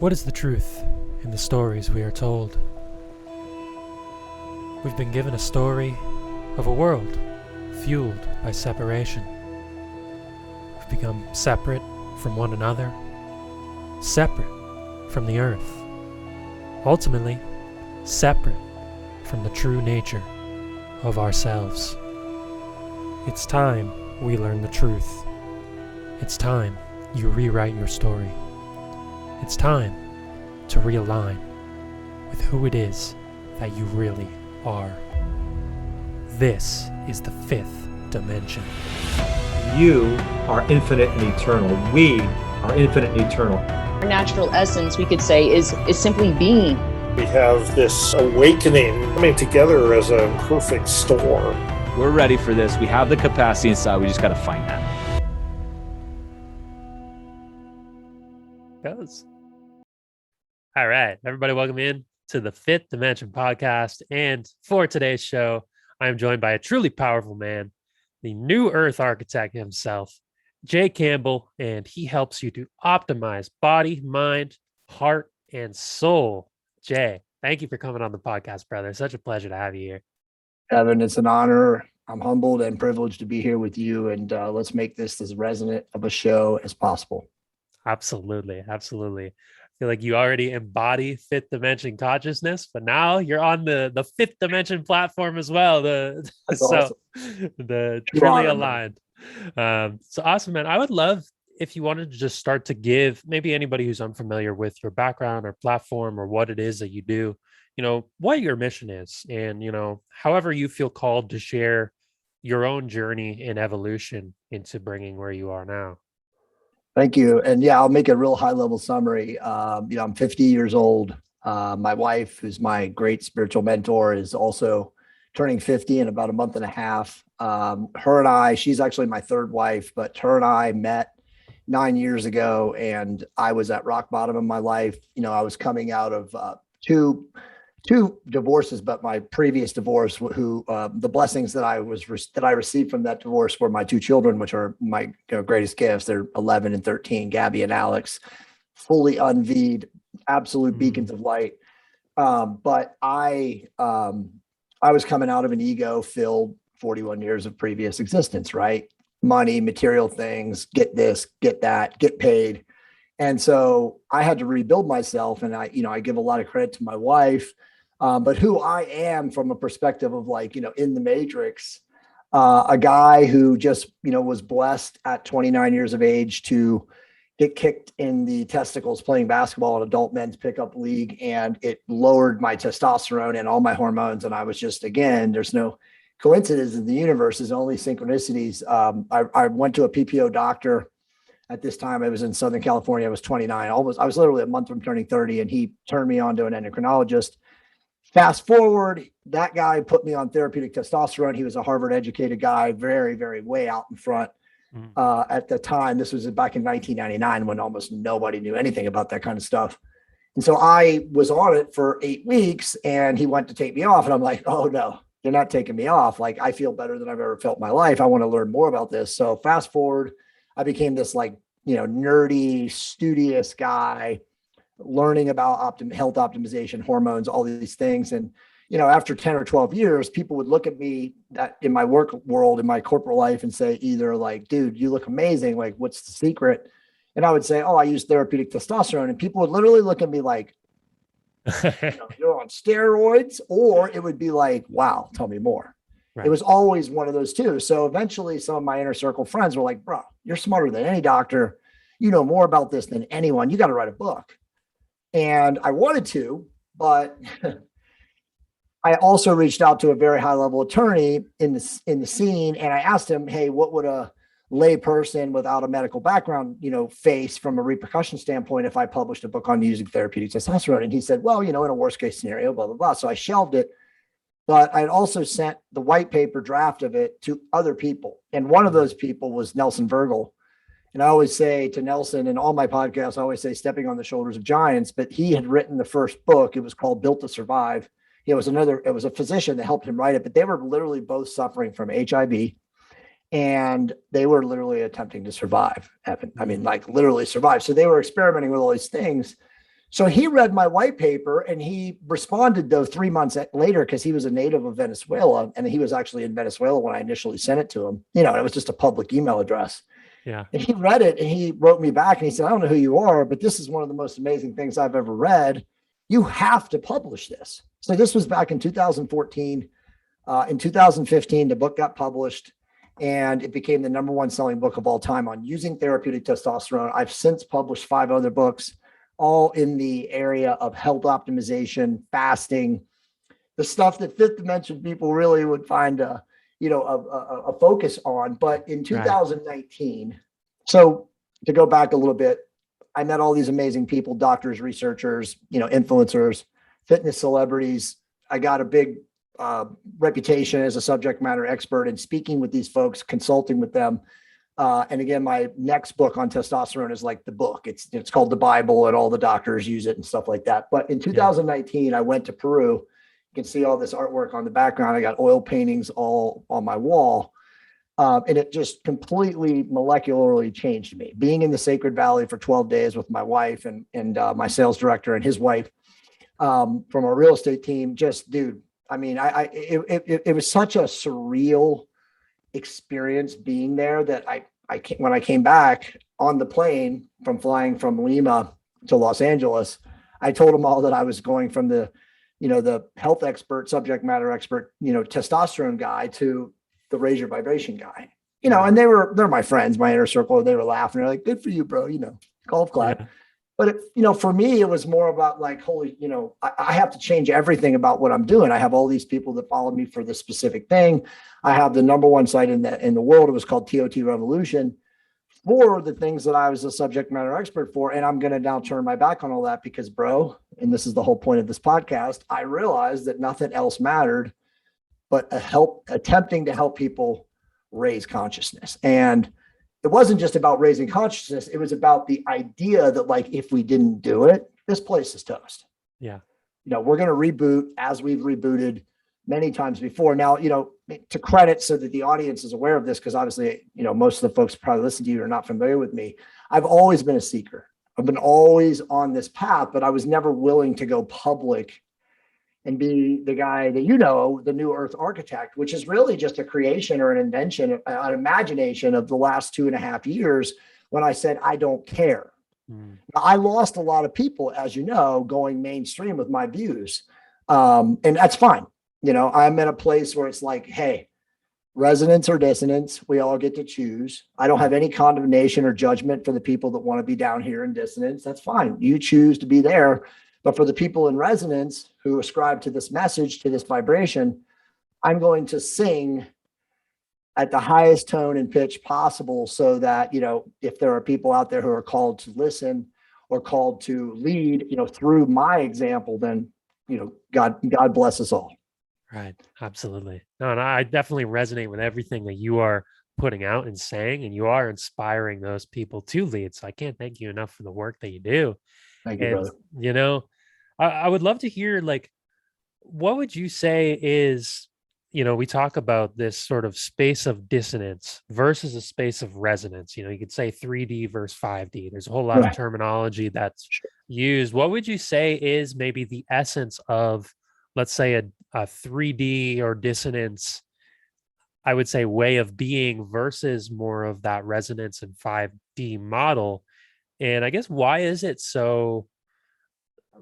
What is the truth in the stories we are told? We've been given a story of a world fueled by separation. We've become separate from one another, separate from the earth, ultimately separate from the true nature of ourselves. It's time we learn the truth. It's time you rewrite your story. It's time to realign with who it is that you really are. This is the fifth dimension. You are infinite and eternal. We are infinite and eternal. Our natural essence, we could say, is simply being. We have this awakening coming together as a perfect storm. We're ready for this. We have the capacity inside. We just got to find that. Goes. All right, everybody, welcome in to the Fifth Dimension podcast. And for today's show, I am joined by a truly powerful man, the New Earth architect himself, Jay Campbell, and he helps you to optimize body, mind, heart, and soul. Jay, thank you for coming on the podcast, brother. Such a pleasure to have you here. Evan, it's an honor. I'm humbled and privileged to be here with you, and let's make this as resonant of a show as possible. Absolutely. I feel like you already embody fifth dimension consciousness, but now you're on the fifth dimension platform as well. Awesome. The truly aligned. So awesome, man. I would love if you wanted to just start to give maybe anybody who's unfamiliar with your background or platform or what it is that you do, what your mission is, and, however you feel called to share your own journey and evolution into bringing where you are now. Thank you. And yeah, I'll make a real high level summary. I'm 50 years old. My wife, who's my great spiritual mentor, is also turning 50 in about a month and a half. Her and I, she's actually my third wife, but her and I met 9 years ago, and I was at rock bottom in my life. I was coming out of two divorces, but my previous divorce, the blessings that I received from that divorce were my two children, which are my greatest gifts. They're 11 and 13, Gabby and Alex, fully unvied, absolute beacons of light. But I was coming out of an ego-filled 41 years of previous existence, right? Money, material things, get this, get that, get paid. And so I had to rebuild myself. And I give a lot of credit to my wife. But who I am from a perspective of in the matrix, a guy who just, was blessed at 29 years of age to get kicked in the testicles playing basketball in adult men's pickup league. And it lowered my testosterone and all my hormones. And I was just, again, there's no coincidence in the universe, there's only synchronicities. I went to a PPO doctor at this time. I was in Southern California. I was 29. I was literally a month from turning 30, and he turned me on to an endocrinologist. Fast forward, that guy put me on therapeutic testosterone. He was a Harvard educated guy, very, very way out in front at the time. This was back in 1999 when almost nobody knew anything about that kind of stuff. And so I was on it for 8 weeks, and he went to take me off. And I'm like, oh no, you're not taking me off. Like, I feel better than I've ever felt in my life. I want to learn more about this. So fast forward, I became this nerdy, studious guy, learning about health optimization, hormones, all these things. And, after 10 or 12 years, people would look at me in my work world, in my corporate life, and say either like, dude, you look amazing. Like, what's the secret? And I would say, oh, I use therapeutic testosterone. And people would literally look at me like, you're on steroids, or it would be like, wow, tell me more. Right. It was always one of those two. So eventually some of my inner circle friends were like, bro, you're smarter than any doctor. You know more about this than anyone. You got to write a book. And I wanted to, but I also reached out to a very high level attorney in the scene. And I asked him, hey, what would a lay person without a medical background, face from a repercussion standpoint if I published a book on using therapeutic testosterone? And he said, well, in a worst case scenario, blah, blah, blah. So I shelved it, but I had also sent the white paper draft of it to other people. And one of those people was Nelson Virgil. And I always say to Nelson, in all my podcasts, I always say stepping on the shoulders of giants, but he had written the first book. It was called Built to Survive. It was a physician that helped him write it, but they were literally both suffering from HIV. And they were literally attempting to survive, Evan. I mean, literally survive. So they were experimenting with all these things. So he read my white paper and he responded though 3 months later, because he was a native of Venezuela and he was actually in Venezuela when I initially sent it to him. You know, it was just a public email address. Yeah. And he read it and he wrote me back and he said, I don't know who you are, but this is one of the most amazing things I've ever read. You have to publish this. So this was back in 2014. In 2015, the book got published and it became the #1 selling book of all time on using therapeutic testosterone. I've since published 5 other books, all in the area of health optimization, fasting, the stuff that fifth dimension people really would find a focus on. But in 2019, so to go back a little bit, I met all these amazing people, doctors, researchers, influencers, fitness celebrities. I got a big reputation as a subject matter expert in speaking with these folks, consulting with them. And again, my next book on testosterone is like the book. It's called the Bible and all the doctors use it and stuff like that. But in 2019, I went to Peru. You can see all this artwork on the background. I got oil paintings all on my wall. And it just completely molecularly changed me. Being in the Sacred Valley for 12 days with my wife and my sales director and his wife from our real estate team, just, dude, I mean, it was such a surreal experience being there that when I came back on the plane from flying from Lima to Los Angeles, I told them all that I was going from the health expert, subject matter expert, testosterone guy to the raise your vibration guy, and they're my friends, my inner circle. They were laughing. They're like, good for you, bro. Golf clap. Yeah. But for me, it was more about like, holy, I have to change everything about what I'm doing. I have all these people that follow me for this specific thing. I have the #1 site in the world. It was called TOT Revolution for the things that I was a subject matter expert for. And I'm going to now turn my back on all that because, bro, and this is the whole point of this podcast, I realized that nothing else mattered but attempting to help people raise consciousness. And it wasn't just about raising consciousness. It was about the idea that, like, if we didn't do it, this place is toast. Yeah. We're going to reboot as we've rebooted many times before. Now, to credit so that the audience is aware of this, because obviously, most of the folks who probably listen to you are not familiar with me. I've always been a seeker. I've been always on this path, but I was never willing to go public and be the guy that, the new earth architect, which is really just a creation or an invention, an imagination of the last 2.5 years when I said, I don't care. Now, I lost a lot of people, as you know, going mainstream with my views. And that's fine. I'm in a place where it's like, hey, resonance or dissonance, we all get to choose. I don't have any condemnation or judgment for the people that want to be down here in dissonance. That's fine. You choose to be there. But for the people in resonance who ascribe to this message, to this vibration, I'm going to sing at the highest tone and pitch possible so that, if there are people out there who are called to listen or called to lead, through my example, then, God bless us all. Right. Absolutely. No, and I definitely resonate with everything that you are putting out and saying, and you are inspiring those people to lead. So I can't thank you enough for the work that you do. Thank you, And, brother. I would love to hear, like, what would you say is, we talk about this sort of space of dissonance versus a space of resonance. You could say 3D versus 5D. There's a whole lot of terminology that's used. What would you say is maybe the essence of, let's say, a 3D or dissonance, I would say, way of being versus more of that resonance and 5D model? And I guess, why is it so,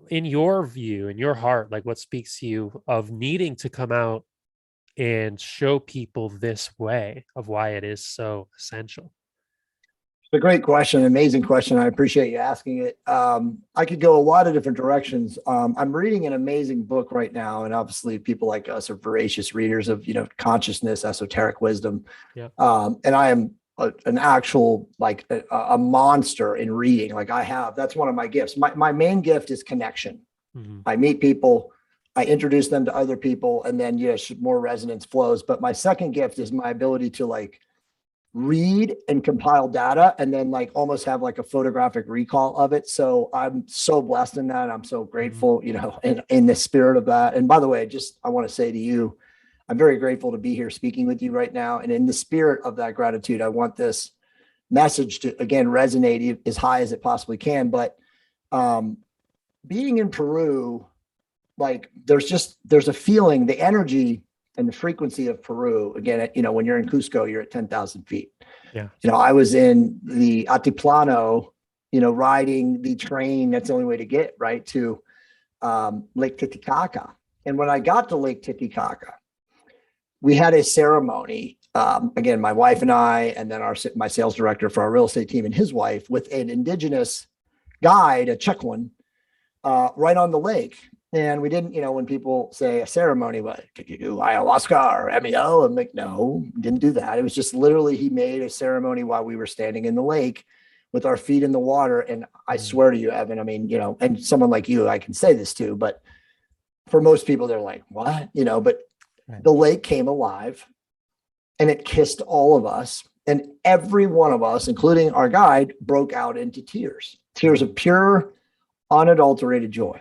in your view, in your heart, like, what speaks to you of needing to come out and show people this way of why it is so essential? It's a great question, amazing question. I appreciate you asking it. I could go a lot of different directions. I'm reading an amazing book right now, and obviously people like us are voracious readers of, consciousness, esoteric wisdom. Yeah. And I am an actual, like a monster in reading. Like that's one of my gifts. My main gift is connection. Mm-hmm. I meet people, I introduce them to other people, and then yes, more resonance flows. But my second gift is my ability to, like, read and compile data and then, like, almost have like a photographic recall of it. So I'm so blessed in that. I'm so grateful, in the spirit of that. And by the way, I want to say to you, I'm very grateful to be here speaking with you right now. And in the spirit of that gratitude, I want this message to, again, resonate as high as it possibly can. But being in Peru, like there's a feeling, the energy and the frequency of Peru. Again, when you're in Cusco, you're at 10,000 feet. Yeah. I was in the Altiplano, riding the train. That's the only way to get right to Lake Titicaca. And when I got to Lake Titicaca, we had a ceremony. Again, my wife and I, and then my sales director for our real estate team and his wife, with an indigenous guide, a Chequan, right on the lake. And we didn't, when people say a ceremony, what, did you do ayahuasca or MEO? I'm like, no, didn't do that. It was just literally, he made a ceremony while we were standing in the lake with our feet in the water. And I swear to you, Evan, I mean, and someone like you, I can say this too, but for most people, they're like, what? But right. The lake came alive and it kissed all of us. And every one of us, including our guide, broke out into tears of pure, unadulterated joy.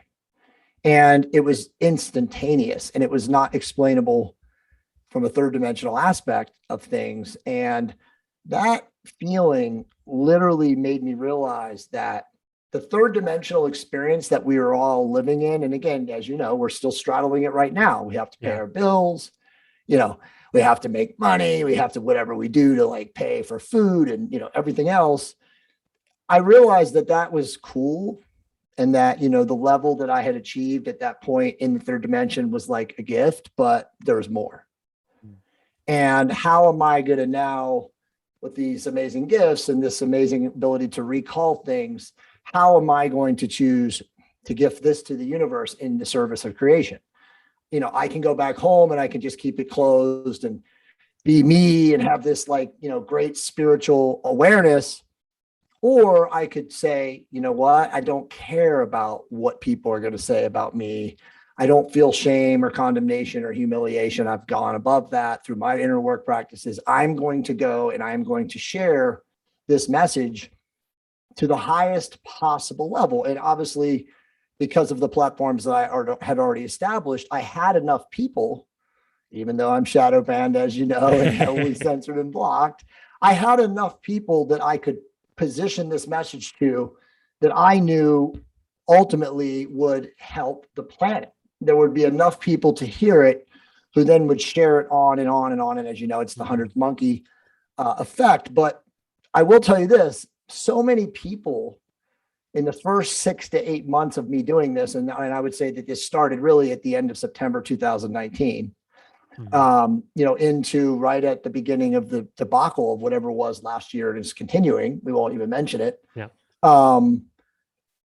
And it was instantaneous, and it was not explainable from a third dimensional aspect of things. And that feeling literally made me realize that the third dimensional experience that we are all living in, and again, as you know, we're still straddling it right now. We have to pay our bills, we have to make money, we have to whatever we do to like pay for food and everything else. I realized that was cool. And that, the level that I had achieved at that point in the third dimension was like a gift, but there was more. And how am I going to now, with these amazing gifts and this amazing ability to recall things, how am I going to choose to gift this to the universe in the service of creation? I can go back home and I can just keep it closed and be me and have this great spiritual awareness. Or I could say, you know what? I don't care about what people are going to say about me. I don't feel shame or condemnation or humiliation. I've gone above that through my inner work practices. I'm going to go and I'm going to share this message to the highest possible level. And obviously, because of the platforms that I had already established, I had enough people, even though I'm shadow banned, as you know, and heavily censored and blocked. I had enough people that I could position this message to that I knew ultimately would help the planet. There would be enough people to hear it who then would share it on and on and on. And as you know, it's the 100th monkey effect. But I will tell you this, so many people in the first 6 to 8 months of me doing this, and I would say that this started really at the end of September 2019, into right at the beginning of the debacle of whatever was last year, and it's continuing. We won't even mention it. Yeah.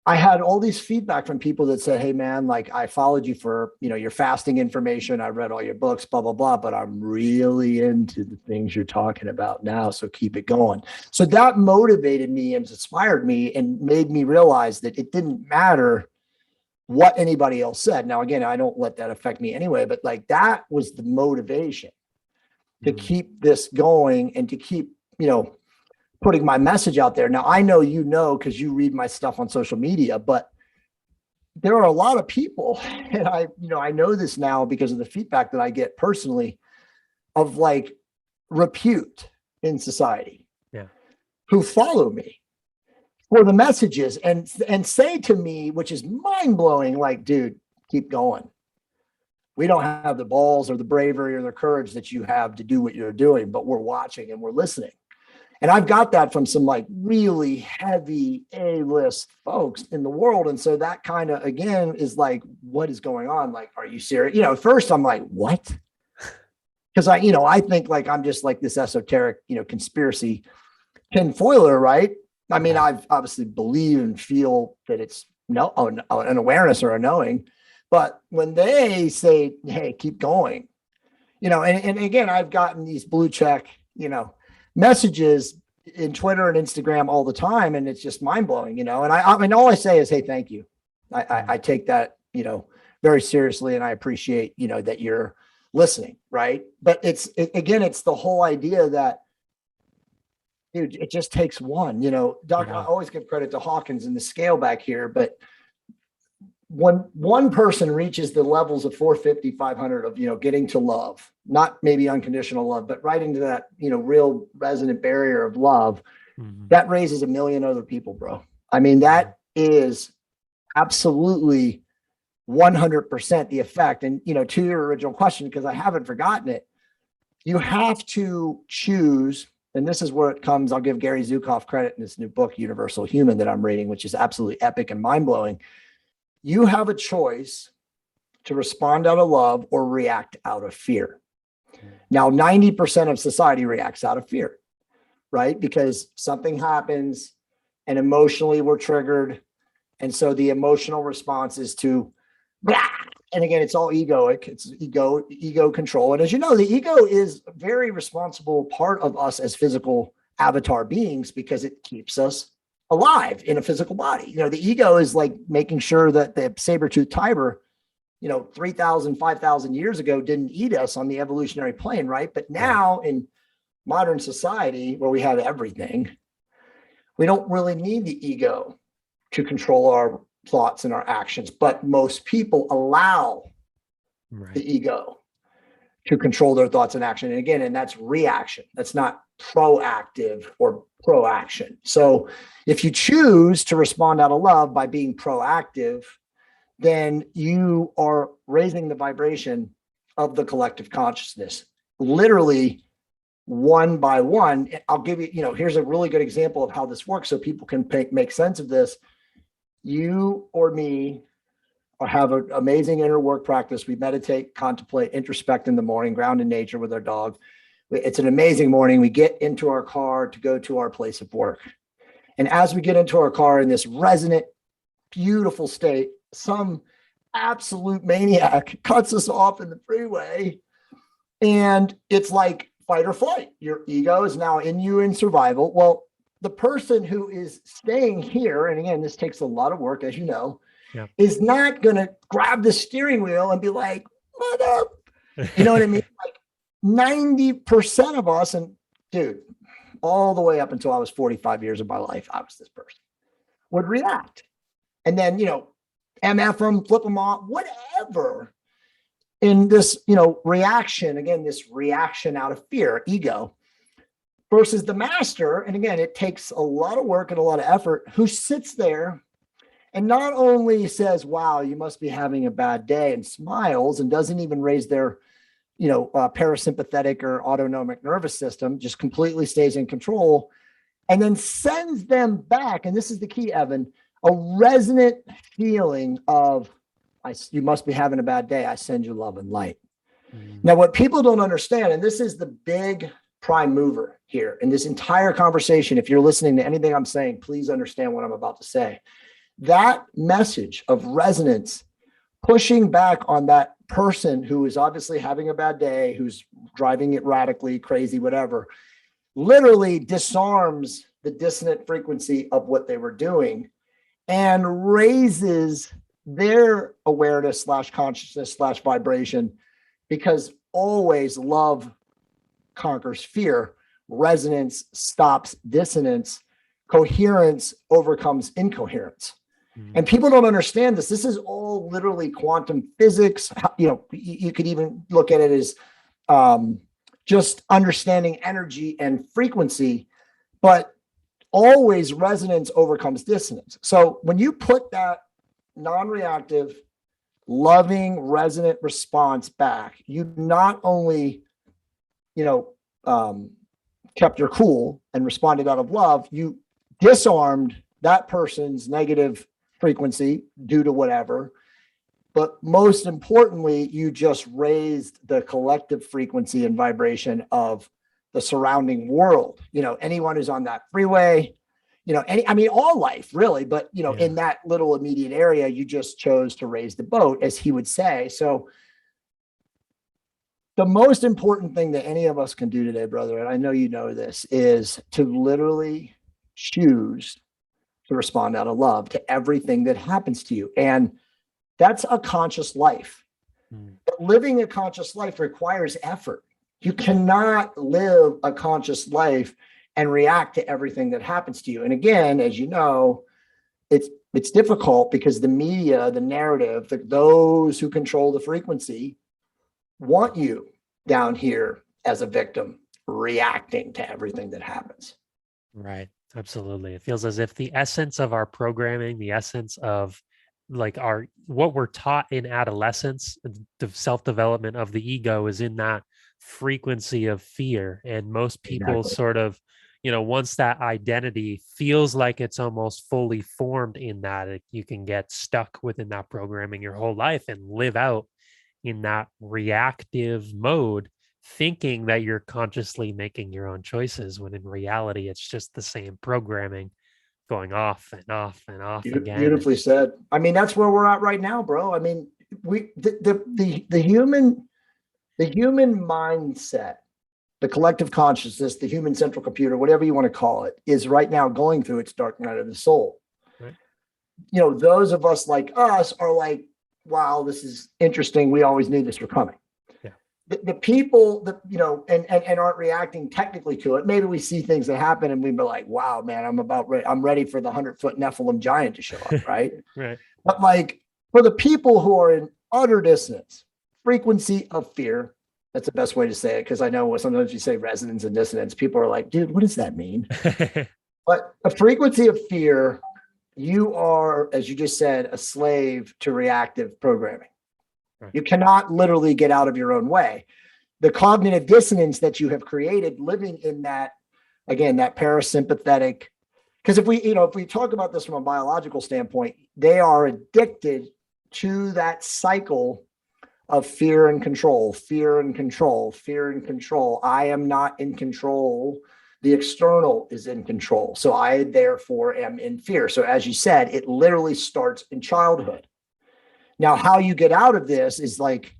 I had all these feedback from people that said, hey man, like I followed you for, your fasting information. I read all your books, blah, blah, blah, but I'm really into the things you're talking about now. So keep it going. So that motivated me and inspired me and made me realize that it didn't matter what anybody else said. Now, again, I don't let that affect me anyway, but like that was the motivation to keep this going and to keep, putting my message out there. Now, I know, because you read my stuff on social media, but there are a lot of people, and I know this now because of the feedback that I get personally of like repute in society, who follow me for the messages and say to me, which is mind blowing, like, dude, keep going. We don't have the balls or the bravery or the courage that you have to do what you're doing, but we're watching and we're listening. And I've got that from some like really heavy A-list folks in the world. And so that kind of, again, is like, what is going on? Like, are you serious? At first I'm like, what? Because I think like, I'm just like this esoteric, conspiracy tinfoiler, right? I mean, I've obviously believe and feel that it's an awareness or a knowing, but when they say, hey, keep going, and again, I've gotten these blue check, messages in Twitter and Instagram all the time. And it's just mind blowing, and I mean, all I say is, hey, thank you. I take that, very seriously. And I appreciate, that you're listening. Right. But it's the whole idea that, dude, it just takes one, Doc, I always give credit to Hawkins and the scale back here, but when one person reaches the levels of 450, 500 of, getting to love, not maybe unconditional love, but right into that, real resonant barrier of love, that raises 1 million other people, bro. I mean, that is absolutely 100% the effect. And, to your original question, because I haven't forgotten it, you have to choose. And this is where it comes. I'll give Gary Zukav credit in this new book, Universal Human, that I'm reading, which is absolutely epic and mind blowing. You have a choice to respond out of love or react out of fear. Now, 90% of society reacts out of fear, right? Because something happens and emotionally we're triggered. And so the emotional response is to, blah. And again, it's all egoic. It's ego control. And as you know, the ego is a very responsible part of us as physical avatar beings because it keeps us alive in a physical body. The ego is like making sure that the saber-toothed tiger, 3,000, 5,000 years ago didn't eat us on the evolutionary plane, right? But now in modern society where we have everything, we don't really need the ego to control our thoughts and our actions, but most people allow the ego to control their thoughts and action. And again, and that's reaction. That's not proactive or proaction. So if you choose to respond out of love by being proactive, then you are raising the vibration of the collective consciousness, literally one by one. I'll give you, here's a really good example of how this works so people can make sense of this. You or me have an amazing inner work practice. We meditate, contemplate, introspect in the morning, ground in nature with our dog. It's an amazing morning. We get into our car to go to our place of work. And as we get into our car in this resonant, beautiful state, some absolute maniac cuts us off in the freeway. And it's like fight or flight. Your ego is now in you in survival. Well, the person who is staying here, and again, this takes a lot of work, as you know, is not going to grab the steering wheel and be like, what up? You know what I mean? Like 90% of us, and dude, all the way up until I was 45 years of my life, I was this person, would react. And then, MF them, flip them off, whatever. In this, reaction, again, this reaction out of fear, ego, versus the master. And again, it takes a lot of work and a lot of effort, who sits there and not only says, wow, you must be having a bad day, and smiles and doesn't even raise their, parasympathetic or autonomic nervous system, just completely stays in control, and then sends them back. And this is the key, Evan, a resonant feeling of, you must be having a bad day. I send you love and light. Now, what people don't understand, and this is the big prime mover here in this entire conversation, if you're listening to anything I'm saying, please understand what I'm about to say. That message of resonance, pushing back on that person who is obviously having a bad day, who's driving it radically crazy, whatever, literally disarms the dissonant frequency of what they were doing and raises their awareness / consciousness / vibration, because always love conquers fear. Resonance stops dissonance. Coherence overcomes incoherence. And people don't understand this. This is all literally quantum physics. You could even look at it as just understanding energy and frequency, but always resonance overcomes dissonance. So when you put that non-reactive, loving, resonant response back, you not only, kept your cool and responded out of love, you disarmed that person's negative frequency due to whatever. But most importantly, you just raised the collective frequency and vibration of the surrounding world. Anyone who's on that freeway, all life really, but in that little immediate area, you just chose to raise the boat, as he would say. So the most important thing that any of us can do today, brother, and I know you know this, is to literally choose to respond out of love to everything that happens to you. And that's a conscious life. But living a conscious life requires effort. You cannot live a conscious life and react to everything that happens to you. And again, as you know, it's difficult because the media, the narrative, those who control the frequency want you down here as a victim, reacting to everything that happens. Right. Absolutely. It feels as if the essence of our programming, the essence of like what we're taught in adolescence, the self-development of the ego is in that frequency of fear. And most people Exactly. sort of, once that identity feels like it's almost fully formed in that, you can get stuck within that programming your whole life and live out in that reactive mode, thinking that you're consciously making your own choices, when in reality it's just the same programming going off and off and off again. Beautifully said. I mean, that's where we're at right now, bro. I mean, the human mindset, the collective consciousness, the human central computer, whatever you want to call it, is right now going through its dark night of the soul. Right. Those of us like us are like, wow, this is interesting. We always knew this were coming. Yeah. The people that, and aren't reacting technically to it. Maybe we see things that happen and we'd be like, wow, man, I'm ready for the 100-foot Nephilim giant to show up. Right. Right. But like for the people who are in utter dissonance, frequency of fear, that's the best way to say it. Cause I know sometimes you say resonance and dissonance, people are like, dude, what does that mean? But a frequency of fear, you are, as you just said, a slave to reactive programming. Right. You cannot literally get out of your own way. The cognitive dissonance that you have created living in that, again, that parasympathetic, because if we talk about this from a biological standpoint, they are addicted to that cycle of fear and control, fear and control, fear and control. I am not in control. The external is in control. So I therefore am in fear. So as you said, it literally starts in childhood. Now, how you get out of this is like,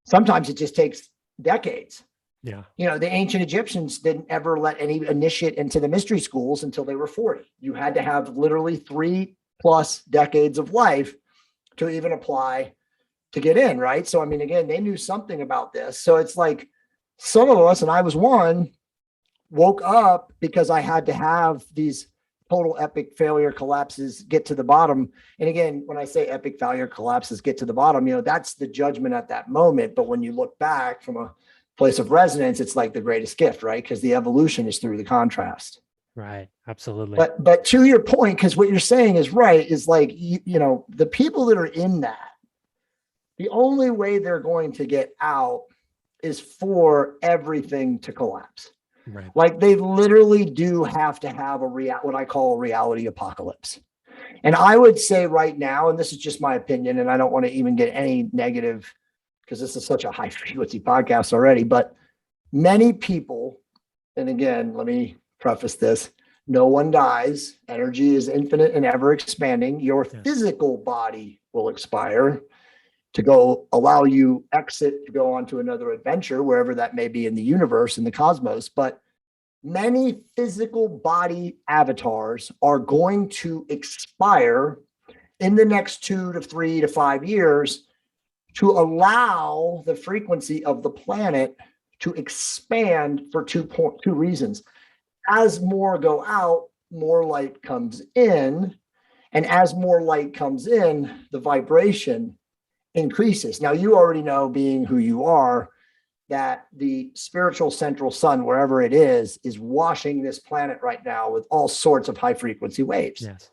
sometimes it just takes decades. Yeah. The ancient Egyptians didn't ever let any initiate into the mystery schools until they were 40. You had to have literally 3+ decades of life to even apply to get in, right? So, I mean, again, they knew something about this. So it's like some of us, and I was one, woke up because I had to have these total epic failure collapses get to the bottom. And again, when I say epic failure collapses get to the bottom, that's the judgment at that moment. But when you look back from a place of resonance, it's like the greatest gift, right? Because the evolution is through the contrast. Right. Absolutely. But to your point, because what you're saying is right, is like, the people that are in that, the only way they're going to get out is for everything to collapse. Right. Like they literally do have to have what I call a reality apocalypse. And I would say right now, and this is just my opinion, and I don't want to even get any negative because this is such a high frequency podcast already, but many people, and again, let me preface this, no one dies. Energy is infinite and ever expanding. Your physical body will expire to go allow you exit to go on to another adventure, wherever that may be in the universe, in the cosmos. But many physical body avatars are going to expire in the next 2 to 3 to 5 years to allow the frequency of the planet to expand for two reasons. As more go out, more light comes in. And as more light comes in, the vibration increases. Now, you already know, being who you are, that the spiritual central sun, wherever it is washing this planet right now with all sorts of high frequency waves. Yes.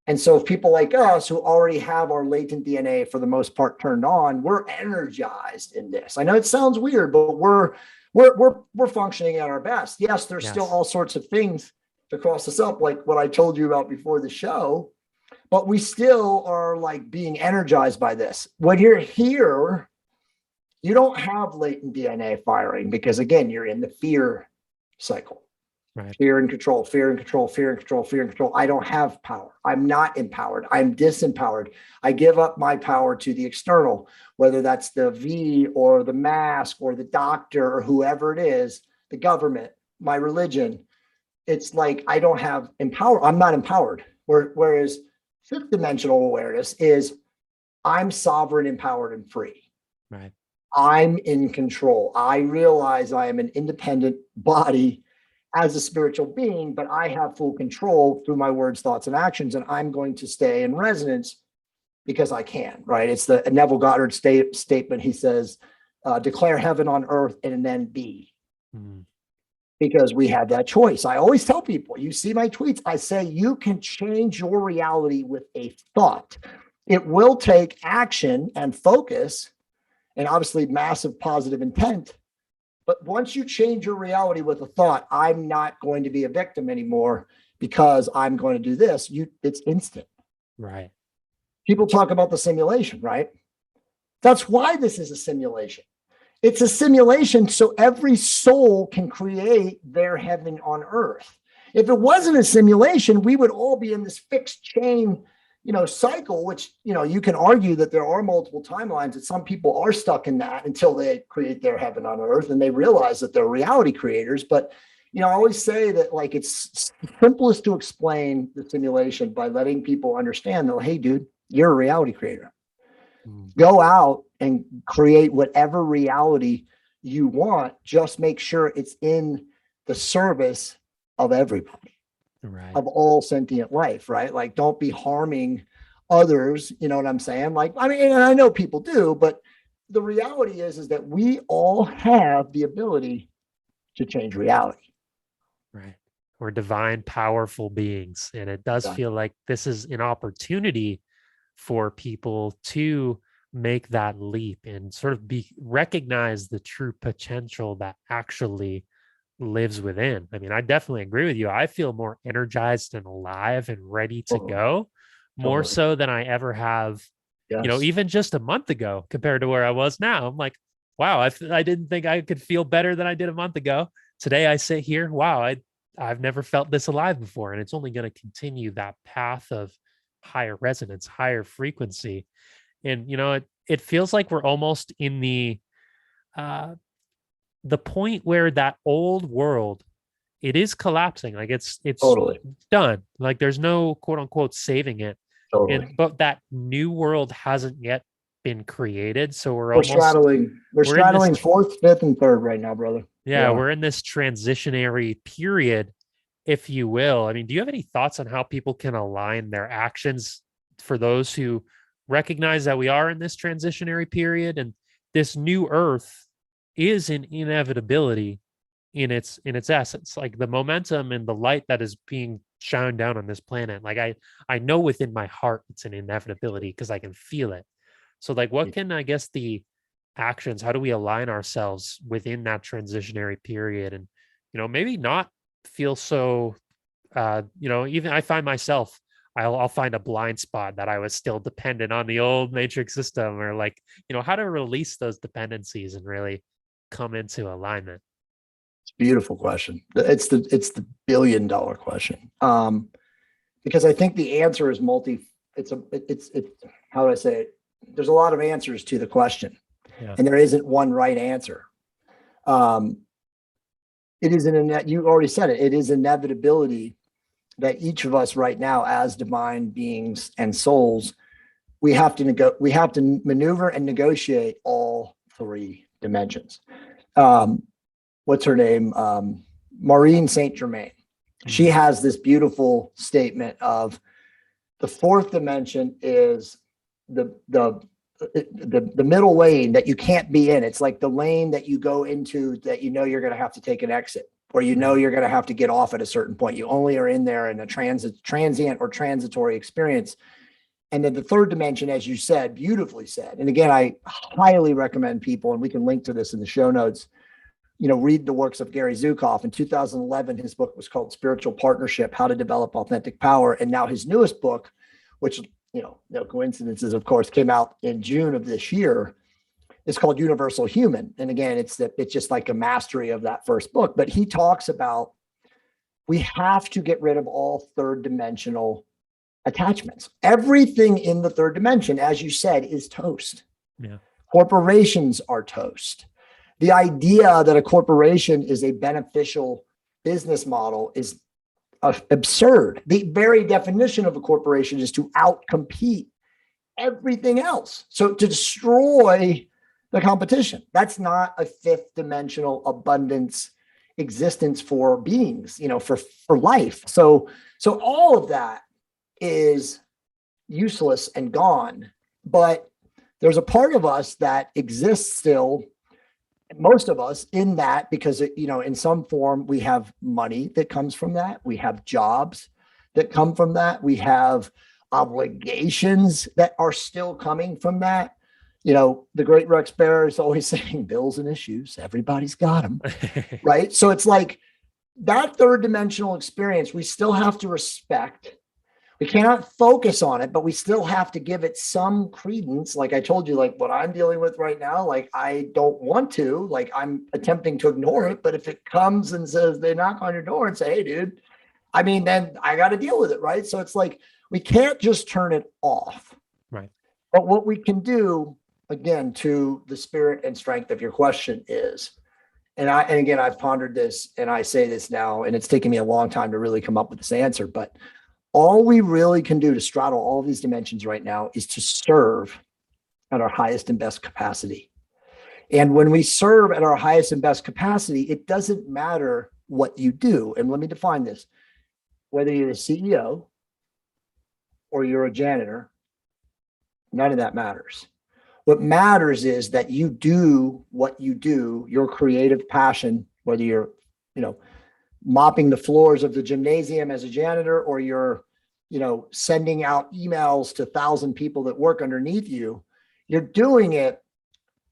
And so if people like us who already have our latent DNA for the most part turned on, we're energized in this. I know it sounds weird, but we're functioning at our best. Yes, there's still all sorts of things to cross us up, like what I told you about before the show, but we still are like being energized by this. When you're here, you don't have latent DNA firing because, again, you're in the fear cycle. Right. Fear and control, fear and control, fear and control, fear and control. I don't have power. I'm not empowered. I'm disempowered. I give up my power to the external, whether that's the V or the mask or the doctor or whoever it is, the government, my religion. It's like I don't have empower. I'm not empowered. Whereas fifth dimensional awareness is I'm sovereign, empowered, and free. Right. I'm in control. I realize I am an independent body as a spiritual being, but I have full control through my words, thoughts, and actions. And I'm going to stay in resonance because I can, right? It's the Neville Goddard statement. He says, declare heaven on earth and then be. Mm-hmm. Because we have that choice. I always tell people, you see my tweets, I say, you can change your reality with a thought. It will take action and focus and obviously massive positive intent. But once you change your reality with a thought, I'm not going to be a victim anymore because I'm going to do this, it's instant. Right. People talk about the simulation, right? That's why this is a simulation. It's a simulation so every soul can create their heaven on earth. If it wasn't a simulation, we would all be in this fixed chain, cycle, which, you can argue that there are multiple timelines, that some people are stuck in that until they create their heaven on earth and they realize that they're reality creators. But, I always say that, like, it's simplest to explain the simulation by letting people understand that, hey, dude, you're a reality creator. Go out and create whatever reality you want. Just make sure it's in the service of everybody, Right. of all sentient life, right? Like, don't be harming others. You know what I'm saying? Like, and I know people do, but the reality is that we all have the ability to change reality. Right. We're divine, powerful beings. And it does feel like this is an opportunity for people to make that leap and sort of recognize the true potential that actually lives within. I mean, I definitely agree with you. I feel more energized and alive and ready to go, more so than I ever have, even just a month ago compared to where I was now. I'm like, wow, I didn't think I could feel better than I did a month ago. Today I sit here, wow, I've never felt this alive before. And it's only going to continue that path of higher resonance, higher frequency. And, it feels like we're almost in the point where that old world, it is collapsing. Like it's Totally done. Like there's no quote unquote saving it. Totally. But that new world hasn't yet been created. So we're straddling fourth, fifth, and third right now, brother. Yeah, we're in this transitionary period, if you will. I mean, do you have any thoughts on how people can align their actions for those who recognize that we are in this transitionary period and this new earth is an inevitability in its essence? Like the momentum and the light that is being shone down on this planet, like I know within my heart it's an inevitability because I can feel it. So like, what can, I guess, the actions, how do we align ourselves within that transitionary period and maybe not feel so even I find myself, I'll find a blind spot that I was still dependent on the old matrix system, or like how to release those dependencies and really come into alignment. It's a beautiful question. It's the $1 billion question, because I think the answer is it's how do I say it? There's a lot of answers to the question. Yeah. And there isn't one right answer. It is you already said it. It is inevitability that each of us right now, as divine beings and souls, we have to maneuver and negotiate all three dimensions. What's her name? Maureen Saint Germain. She has this beautiful statement of the fourth dimension is the middle lane that you can't be in. It's like the lane that you go into that you're going to have to take an exit, or you're going to have to get off at a certain point. You only are in there in a transient or transitory experience. And then the third dimension, as you said, beautifully said. And again, I highly recommend people, and we can link to this in the show notes, read the works of Gary Zukav. In 2011, his book was called Spiritual Partnership: How to Develop Authentic Power. And now his newest book, which, no coincidences, of course, came out in June of this year, is called Universal Human. And again, it's just like a mastery of that first book. But he talks about we have to get rid of all third dimensional attachments. Everything in the third dimension, as you said, is toast. Yeah. Corporations are toast. The idea that a corporation is a beneficial business model is absurd. The very definition of a corporation is to outcompete everything else. So to destroy the competition, that's not a fifth dimensional abundance existence for beings, for life. So all of that is useless and gone. But there's a part of us that exists still, most of us, in that, because in some form we have money that comes from that, we have jobs that come from that, we have obligations that are still coming from that. You know, the great Rex Bear is always saying bills and issues, everybody's got them, right? So it's like that third dimensional experience, we still have to respect. We cannot focus on it, but we still have to give it some credence. Like I told you, like what I'm dealing with right now, like I don't want to, like I'm attempting to ignore it. But if it comes and says they knock on your door and say, hey, dude, I mean, then I got to deal with it, right? So it's like we can't just turn it off. Right. But what we can do, again, to the spirit and strength of your question is, and again, I've pondered this and I say this now, and it's taken me a long time to really come up with this answer, but all we really can do to straddle all these dimensions right now is to serve at our highest and best capacity. And when we serve at our highest and best capacity, it doesn't matter what you do. And let me define this. Whether you're a CEO or you're a janitor, none of that matters. What matters is that you do what you do, your creative passion, whether you're, mopping the floors of the gymnasium as a janitor, or you're, sending out emails to 1,000 people that work underneath you, you're doing it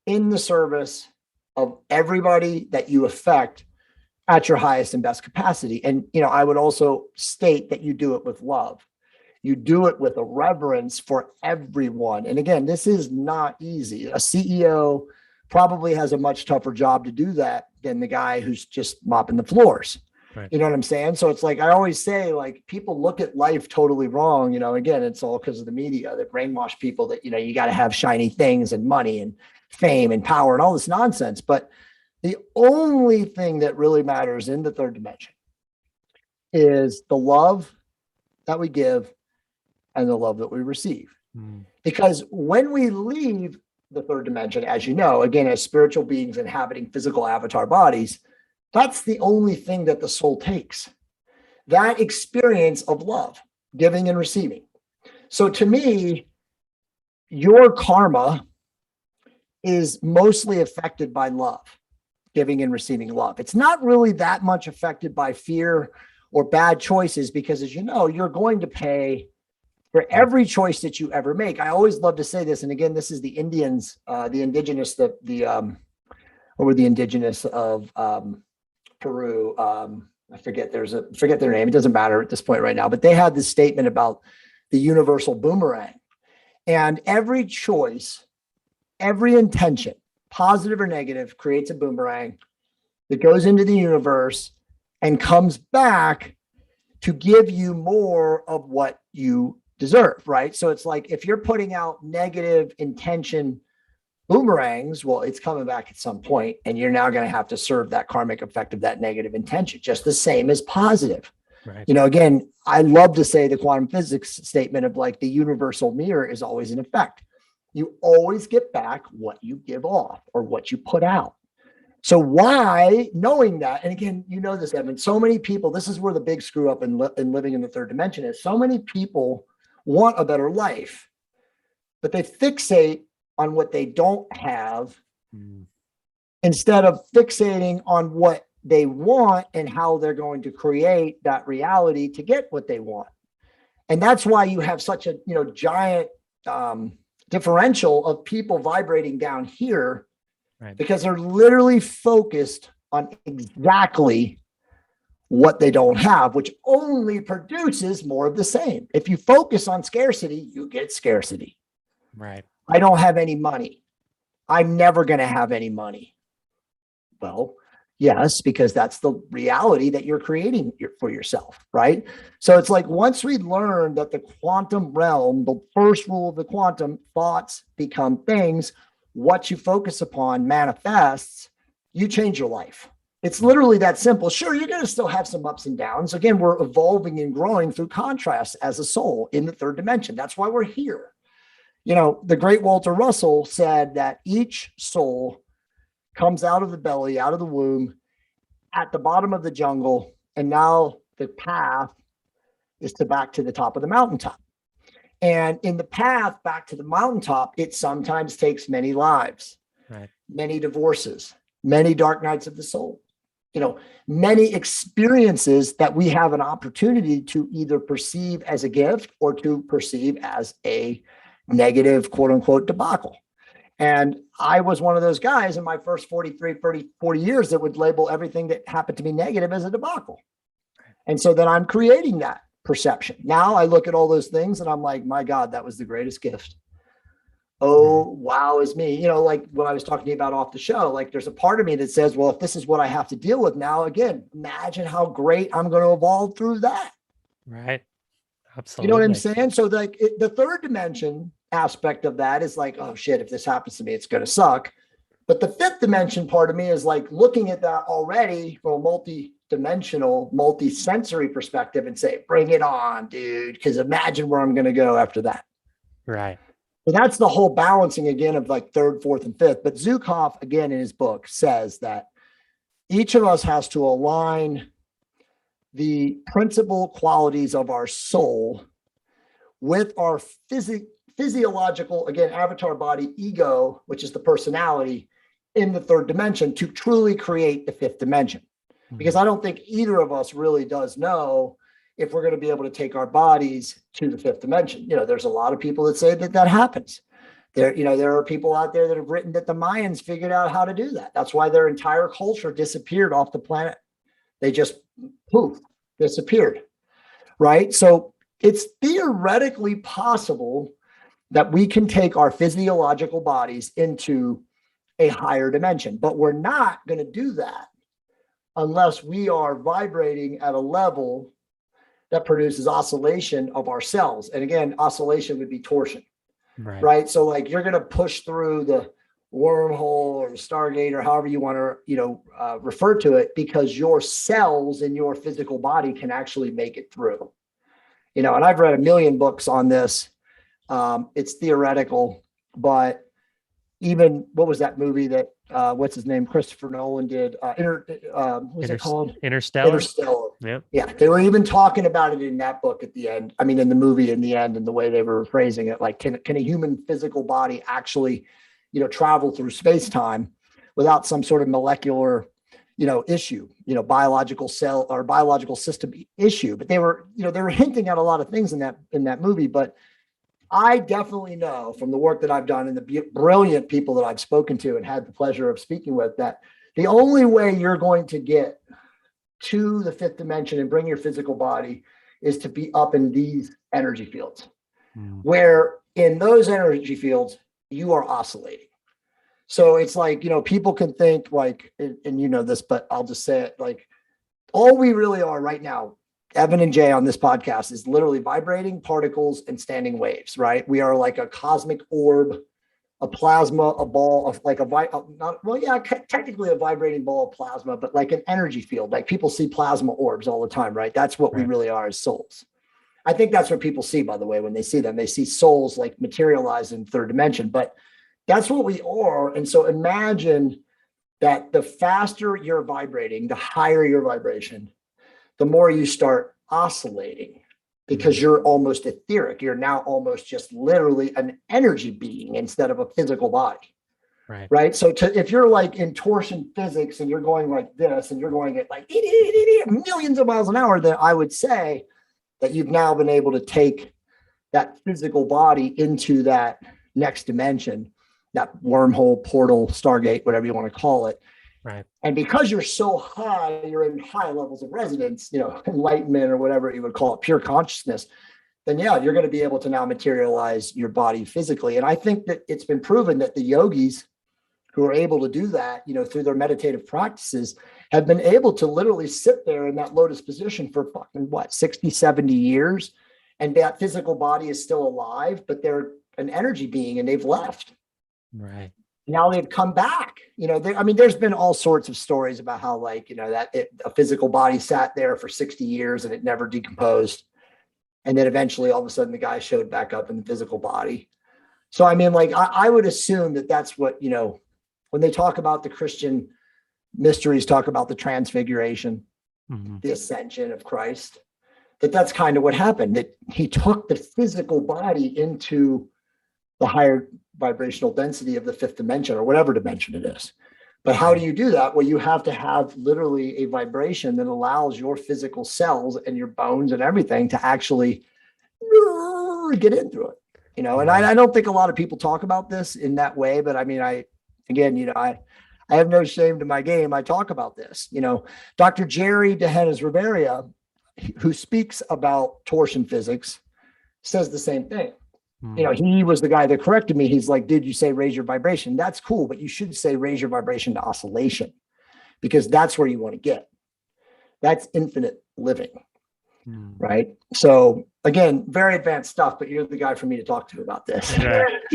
in the service of everybody that you affect at your highest and best capacity. And, I would also state that you do it with love. You do it with a reverence for everyone. And again, this is not easy. A CEO probably has a much tougher job to do that than the guy who's just mopping the floors. Right. You know what I'm saying? So it's like, I always say, like, people look at life totally wrong. Again, it's all because of the media that brainwash people that, you got to have shiny things and money and fame and power and all this nonsense. But the only thing that really matters in the third dimension is the love that we give and the love that we receive. Because when we leave the third dimension, as you know, again, as spiritual beings inhabiting physical avatar bodies, that's the only thing that the soul takes. That experience of love, giving and receiving. So to me, your karma is mostly affected by love, giving and receiving love. It's not really that much affected by fear or bad choices, because as you know, you're going to pay for every choice that you ever make. I always love to say this. And again, this is the Indians, the indigenous of Peru. I forget their name. It doesn't matter at this point right now, but they had this statement about the universal boomerang. And every choice, every intention, positive or negative, creates a boomerang that goes into the universe and comes back to give you more of what you deserve, right? So it's like, if you're putting out negative intention boomerangs, well, it's coming back at some point, and you're now going to have to serve that karmic effect of that negative intention, just the same as positive. Right. Again, I love to say the quantum physics statement of like the universal mirror is always in effect. You always get back what you give off or what you put out. So why, knowing that, and again, this, Evan, so many people, this is where the big screw up in living in the third dimension is. So many people want a better life, but they fixate on what they don't have instead of fixating on what they want and how they're going to create that reality to get what they want. And that's why you have such a, giant differential of people vibrating down here, Right. because they're literally focused on exactly what they don't have, which only produces more of the same. If you focus on scarcity, you get scarcity. Right. I don't have any money. I'm never going to have any money. Well, yes, because that's the reality that you're creating for yourself, right? So it's like, once we learn that the quantum realm, the first rule of the quantum, thoughts become things, what you focus upon manifests, you change your life. It's literally that simple. Sure, you're going to still have some ups and downs. Again, we're evolving and growing through contrast as a soul in the third dimension. That's why we're here. The great Walter Russell said that each soul comes out of the belly, out of the womb, at the bottom of the jungle, and now the path is back to the top of the mountaintop. And in the path back to the mountaintop, it sometimes takes many lives, Right. many divorces, many dark nights of the soul. many experiences that we have an opportunity to either perceive as a gift or to perceive as a negative, quote unquote, debacle. And I was one of those guys in my first 40 years that would label everything that happened to me negative as a debacle. And so then I'm creating that perception. Now I look at all those things and I'm like, my God, that was the greatest gift. Oh, wow, is me. Like when I was talking to you about off the show, like there's a part of me that says, well, if this is what I have to deal with now, again, imagine how great I'm going to evolve through that. Right. Absolutely. You know what I'm saying? So like the third dimension aspect of that is like, oh shit, if this happens to me, it's going to suck. But the fifth dimension part of me is like looking at that already from a multi-dimensional, multi-sensory perspective and say, bring it on, dude. Because imagine where I'm going to go after that. Right. So that's the whole balancing again of like third, fourth, and fifth. But Zukov, again, in his book says that each of us has to align the principal qualities of our soul with our physiological, again, avatar body ego, which is the personality in the third dimension to truly create the fifth dimension. Because I don't think either of us really does know if we're going to be able to take our bodies to the fifth dimension. There's a lot of people that say that happens. There are people out there that have written that the Mayans figured out how to do that. That's why their entire culture disappeared off the planet. They just poof, disappeared. Right. So it's theoretically possible that we can take our physiological bodies into a higher dimension, but we're not going to do that unless we are vibrating at a level that produces oscillation of our cells. And again, oscillation would be torsion, right? So like you're going to push through the wormhole or the Stargate or however you want to, refer to it, because your cells in your physical body can actually make it through, and I've read a million books on this. It's theoretical, but even what was that movie that what's his name, Christopher Nolan did? What's it called? Interstellar. Yep. Yeah, they were even talking about it in that book at the end. I mean, in the movie in the end, and the way they were phrasing it, like, can a human physical body actually, travel through space time without some sort of molecular, issue, biological cell or biological system issue? But they were hinting at a lot of things in that movie, but I definitely know from the work that I've done and the brilliant people that I've spoken to and had the pleasure of speaking with, that the only way you're going to get to the fifth dimension and bring your physical body is to be up in these energy fields, where in those energy fields, you are oscillating. So it's like, people can think like, and this, but I'll just say it, like all we really are right now, Evan and Jay on this podcast, is literally vibrating particles and standing waves, right? We are like a cosmic orb, a plasma, a ball of like technically a vibrating ball of plasma, but like an energy field. Like people see plasma orbs all the time, right? That's what we really are as souls. I think that's what people see, by the way, when they see them. They see souls like materialized in third dimension, but that's what we are. And so imagine that the faster you're vibrating, the higher your vibration, the more you start oscillating, because you're almost etheric. You're now almost just literally an energy being instead of a physical body. Right. So if you're like in torsion physics and you're going like this and you're going at like millions of miles an hour, then I would say that you've now been able to take that physical body into that next dimension, that wormhole, portal, Stargate, whatever you want to call it. Right. And because you're so high, you're in high levels of resonance, enlightenment or whatever you would call it, pure consciousness, then yeah, you're going to be able to now materialize your body physically. And I think that it's been proven that the yogis who are able to do that, through their meditative practices, have been able to literally sit there in that lotus position for 60, 70 years. And that physical body is still alive, but they're an energy being and they've left. Right. Now they've come back, there's been all sorts of stories about how a physical body sat there for 60 years and it never decomposed. And then eventually all of a sudden the guy showed back up in the physical body. So, I would assume that that's what, when they talk about the Christian mysteries, talk about the transfiguration, the ascension of Christ, that's kind of what happened, that he took the physical body into the higher vibrational density of the fifth dimension or whatever dimension it is. But how do you do that? Well, you have to have literally a vibration that allows your physical cells and your bones and everything to actually get in through it, and I don't think a lot of people talk about this in that way, but I mean, I have no shame to my game. I talk about this, Dr. Jerry DeHennes Riberia, who speaks about torsion physics, says the same thing. He was the guy that corrected me. He's like, dude, you say raise your vibration. That's cool, but you should say raise your vibration to oscillation, because that's where you want to get. That's infinite living. Right. So again, very advanced stuff, but you're the guy for me to talk to about this.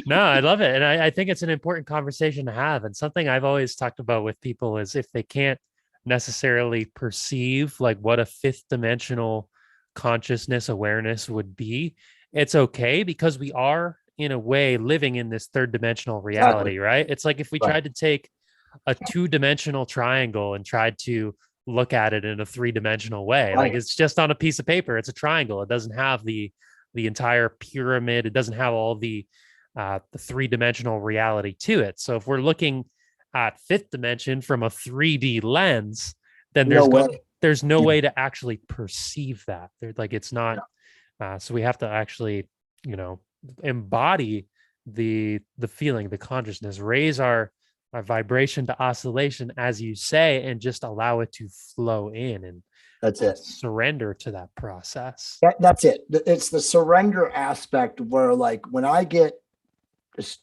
No, I love it. And I think it's an important conversation to have. And something I've always talked about with people is if they can't necessarily perceive like what a fifth dimensional consciousness awareness would be, it's okay, because we are in a way living in this third dimensional reality, right? It's like if we tried to take a two-dimensional triangle and tried to look at it in a three-dimensional way, like it's just on a piece of paper, it's a triangle. It doesn't have the entire pyramid. It doesn't have all the three-dimensional reality to it. So if we're looking at fifth dimension from a 3D lens, then there's no way to actually perceive that. It's not. So we have to actually, embody the feeling, the consciousness, raise our vibration to oscillation, as you say, and just allow it to flow in, and that's it. Surrender to that process. That's it. It's the surrender aspect where, like, when I get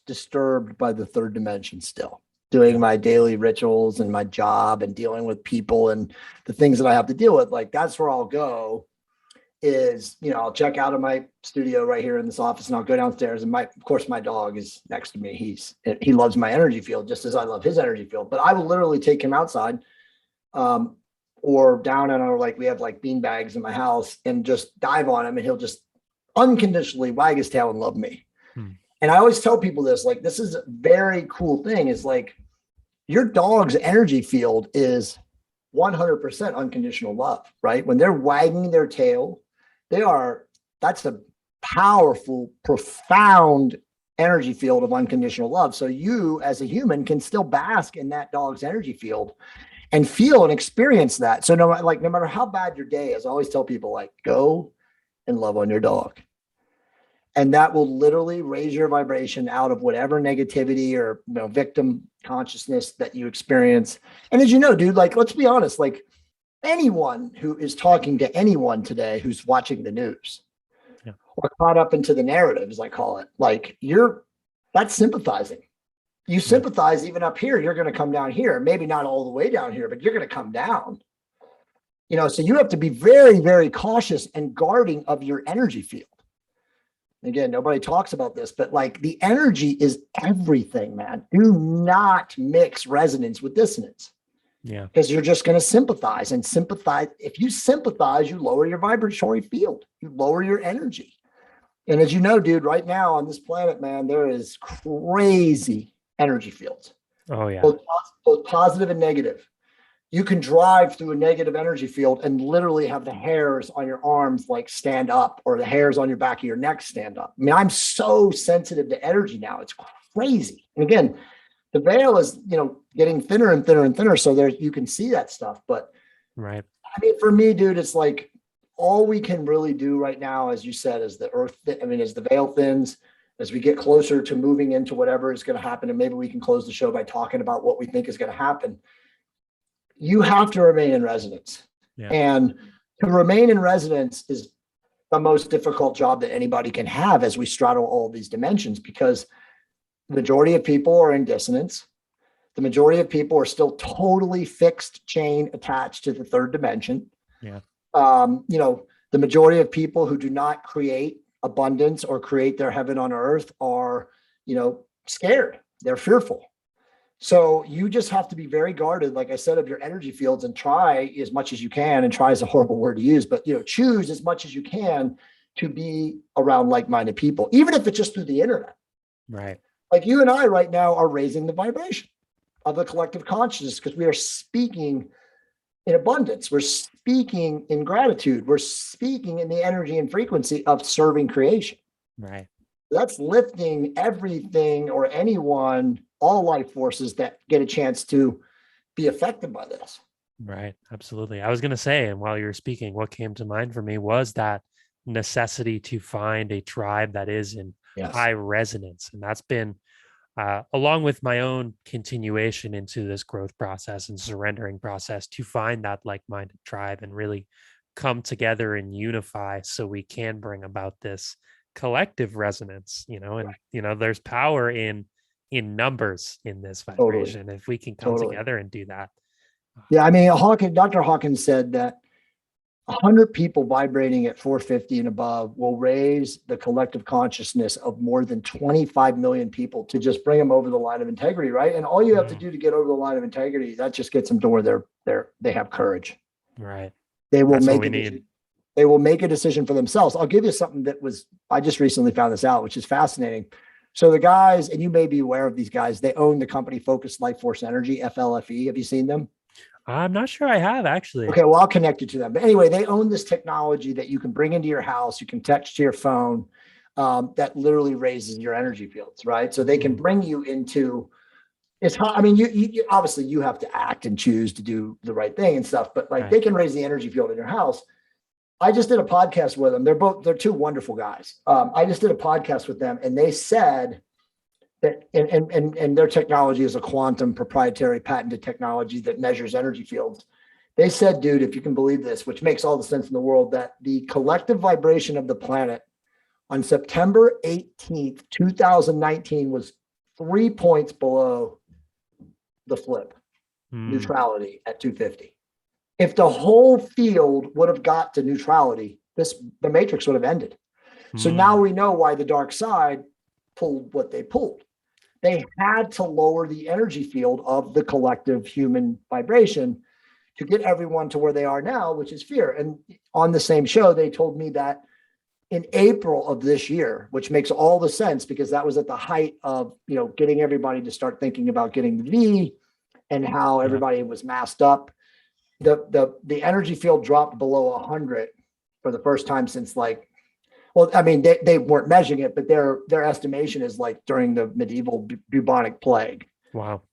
disturbed by the third dimension, still doing my daily rituals and my job and dealing with people and the things that I have to deal with, like, that's where I'll go. Is, I'll check out of my studio right here in this office, and I'll go downstairs, and of course my dog is next to me. He loves my energy field just as I love his energy field, but I will literally take him outside, or down in our, we have bean bags in my house, and just dive on him, and he'll just unconditionally wag his tail and love me. And I always tell people this, this is a very cool thing, is your dog's energy field is 100% unconditional love, right? When they're wagging their tail, that's a powerful, profound energy field of unconditional love. So you as a human can still bask in that dog's energy field and feel and experience that. So no matter how bad your day is, I always tell people, go and love on your dog. And that will literally raise your vibration out of whatever negativity or victim consciousness that you experience. And as you know, dude, let's be honest, anyone who is talking to anyone today who's watching the news or caught up into the narrative, as I call it, that's sympathizing. You sympathize even up here, you're going to come down here, maybe not all the way down here, but you're going to come down. So you have to be very, very cautious and guarding of your energy field. Again, nobody talks about this, but the energy is everything, man. Do not mix resonance with dissonance. Yeah. Because you're just going to sympathize and sympathize. If you sympathize, you lower your vibratory field, you lower your energy. And as you know, dude, right now on this planet, man, there is crazy energy fields. Oh yeah. Both positive and negative. You can drive through a negative energy field and literally have the hairs on your arms stand up, or the hairs on your back of your neck stand up. I mean, I'm so sensitive to energy now. It's crazy. And again, the veil is, getting thinner and thinner and thinner. So you can see that stuff. But right. I mean, for me, dude, it's all we can really do right now, as you said, is the earth. As the veil thins, as we get closer to moving into whatever is going to happen, and maybe we can close the show by talking about what we think is going to happen. You have to remain in resonance. Yeah. And to remain in resonance is the most difficult job that anybody can have as we straddle all these dimensions, because the majority of people are in dissonance. The majority of people are still totally fixed chain attached to the third dimension. Yeah. The majority of people who do not create abundance or create their heaven on earth are, scared. They're fearful. So you just have to be very guarded, like I said, of your energy fields, and try as much as you can, and try is a horrible word to use, but choose as much as you can to be around like-minded people, even if it's just through the internet. Right. Like you and I right now are raising the vibration of the collective consciousness, because we are speaking in abundance. We're speaking in gratitude. We're speaking in the energy and frequency of serving creation. Right. That's lifting everything or anyone, all life forces that get a chance to be affected by this. Right. Absolutely. I was going to say, and while you were speaking, what came to mind for me was that necessity to find a tribe that is in Yes. high resonance. And that's been, along with my own continuation into this growth process and surrendering process, to find that like-minded tribe and really come together and unify so we can bring about this collective resonance, and, there's power in numbers in this vibration. If we can come together and do that. Yeah, I mean, Dr. Hawkins said that 100 people vibrating at 450 and above will raise the collective consciousness of more than 25 million people to just bring them over the line of integrity, right? And all you have to do to get over the line of integrity, that just gets them to where they have courage. Right. They will That's make what we it. need. They will make a decision for themselves. I'll give you something I just recently found this out, which is fascinating. So the guys, and you may be aware of these guys, they own the company Focused Life Force Energy, FLFE. Have you seen them? I'm not sure I have, actually. Okay, well, I'll connect you to them. But anyway, they own this technology that you can bring into your house. You can text to your phone, that literally raises your energy fields, right? So they can bring you into, it's hard. I mean, you obviously you have to act and choose to do the right thing and stuff, but like they can raise the energy field in your house. I just did a podcast with them. They're two wonderful guys. I just did a podcast with them, and they said that, and their technology is a quantum proprietary patented technology that measures energy fields. They said, dude, if you can believe this, which makes all the sense in the world, that the collective vibration of the planet on September 18th, 2019 was 3 points below the flip, neutrality at 250. If the whole field would have got to neutrality, the matrix would have ended. So now we know why the dark side pulled what they pulled. They had to lower the energy field of the collective human vibration to get everyone to where they are now, which is fear. And on the same show, they told me that in April of this year, which makes all the sense because that was at the height of, getting everybody to start thinking about getting the V and how everybody was masked up. The energy field dropped below 100 for the first time since they weren't measuring it, but their estimation is like during the medieval bubonic plague. Wow.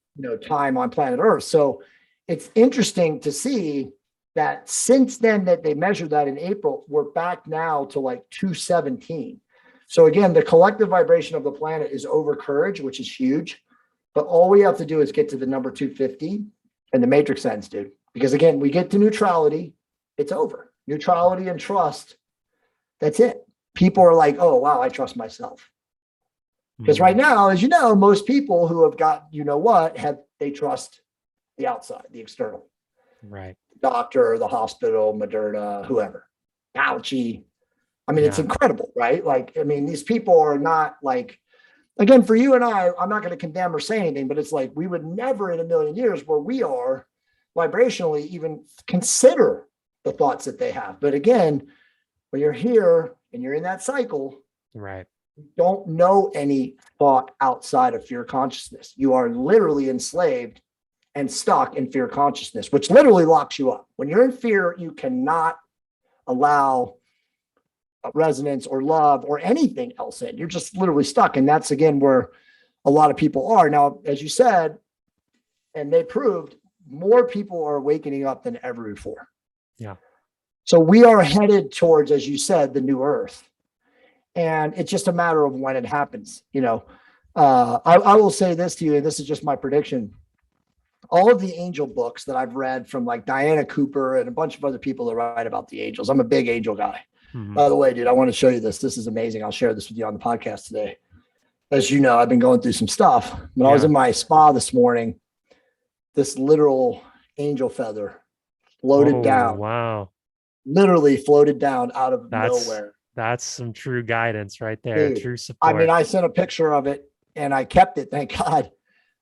Time on planet Earth. So it's interesting to see that since then that they measured that in April, we're back now to like 217. So again, the collective vibration of the planet is over courage, which is huge. But all we have to do is get to the number 250 and the matrix ends, dude. Because again, we get to neutrality, it's over. Neutrality and trust, that's it. People are like, oh, wow, I trust myself. Because right now, as you know, most people who have got, they trust the outside, the external. Right. The doctor, the hospital, Moderna, whoever, Fauci. I mean, it's incredible, right? These people are not like, again, for you and I'm not going to condemn or say anything, but it's like, we would never in a million years where we are vibrationally even consider the thoughts that they have. But again, when you're here and you're in that cycle, right, you don't know any thought outside of fear consciousness. You are literally enslaved and stuck in fear consciousness, which literally locks you up. When you're in fear, you cannot allow resonance or love or anything else in. You're just literally stuck. And that's, again, where a lot of people are. Now, as you said, and they proved, more people are awakening up than ever before. Yeah. So we are headed towards, as you said, the new earth. And it's just a matter of when it happens. I will say this to you, and this is just my prediction. All of the angel books that I've read from like Diana Cooper and a bunch of other people that write about the angels. I'm a big angel guy. By the way, dude, I want to show you this. This is amazing. I'll share this with you on the podcast today. As you know, I've been going through some stuff. When I was in my spa this morning, this literal angel feather floated down. Wow. Literally floated down out of nowhere. That's some true guidance right there. Dude, true support. I mean, I sent a picture of it and I kept it, thank God,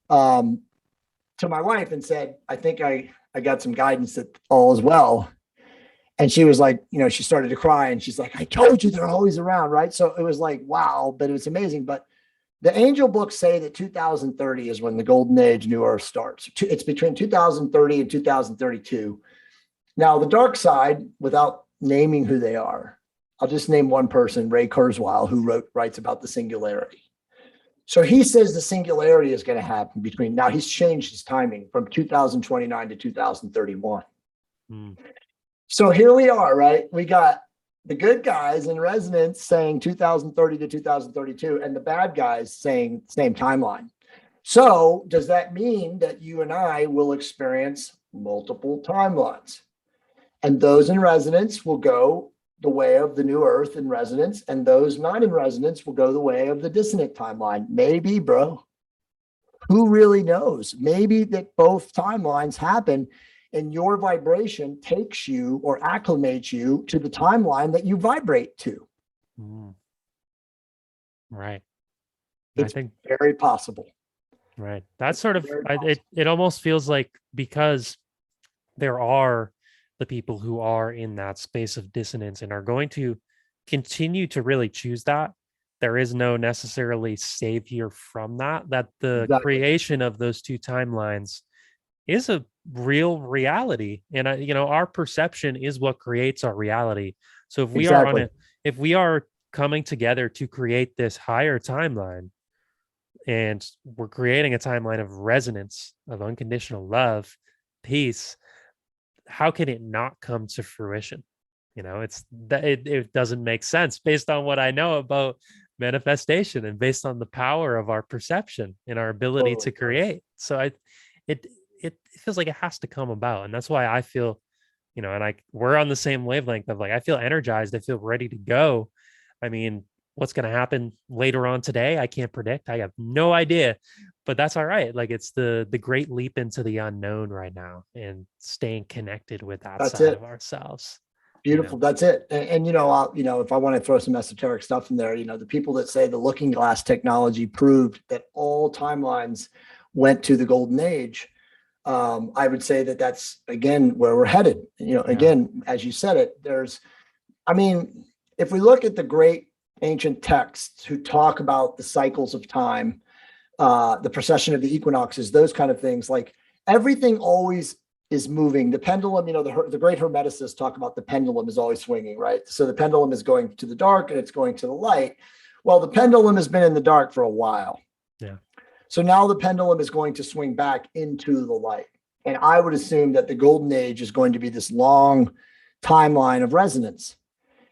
to my wife and said, I think I got some guidance that all is well. And she was like, she started to cry and she's like, I told you they're always around, right? So it was like, wow, but it was amazing. But the angel books say that 2030 is when the golden age, new earth starts. It's between 2030 and 2032. Now, the dark side, without naming who they are, I'll just name one person, Ray Kurzweil, who writes about the singularity. So he says the singularity is going to happen between now. He's changed his timing from 2029 to 2031. Mm. So here we are, right? We got the good guys in resonance saying 2030 to 2032, and the bad guys saying same timeline. So does that mean that you and I will experience multiple timelines? And those in resonance will go the way of the new earth in resonance, and those not in resonance will go the way of the dissonant timeline. Maybe, bro. Who really knows? Maybe that both timelines happen and your vibration takes you or acclimates you to the timeline that you vibrate to. Mm. Right. It's I think very possible. right. That's sort of Very possible. it almost feels like, because there are the people who are in that space of dissonance and are going to continue to really choose that. There is no necessarily savior from that, that the Exactly. creation of those two timelines is a real reality. And our perception is what creates our reality. So if we are Exactly. if we are coming together to create this higher timeline, and we're creating a timeline of resonance, of unconditional love, peace, how can it not come to fruition? It's that it doesn't make sense based on what I know about manifestation and based on the power of our perception and our ability to Totally. create. So it it feels like it has to come about. And that's why I feel, we're on the same wavelength of, like, I feel energized. I feel ready to go. I mean, what's going to happen later on today, I can't predict. I have no idea, but that's all right. Like, it's the great leap into the unknown right now, and staying connected with that That's side it. of ourselves. Beautiful. That's it. And if I want to throw some esoteric stuff in there, the people that say the looking glass technology proved that all timelines went to the golden age, I would say that that's, again, where we're headed. Again, as you said it, if we look at the great ancient texts who talk about the cycles of time, the precession of the equinoxes, those kind of things, like everything always is moving. The pendulum, the great Hermeticists talk about the pendulum is always swinging, right? So the pendulum is going to the dark and it's going to the light. Well, the pendulum has been in the dark for a while. Yeah. So now the pendulum is going to swing back into the light. And I would assume that the golden age is going to be this long timeline of resonance.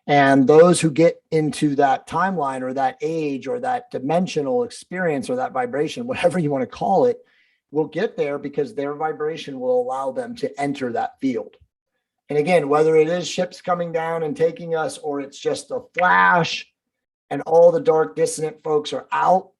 And those who get into that timeline or that age or that dimensional experience or that vibration, whatever you want to call it, will get there because their vibration will allow them to enter that field. And again, whether it is ships coming down and taking us, or it's just a flash and all the dark dissonant folks are out.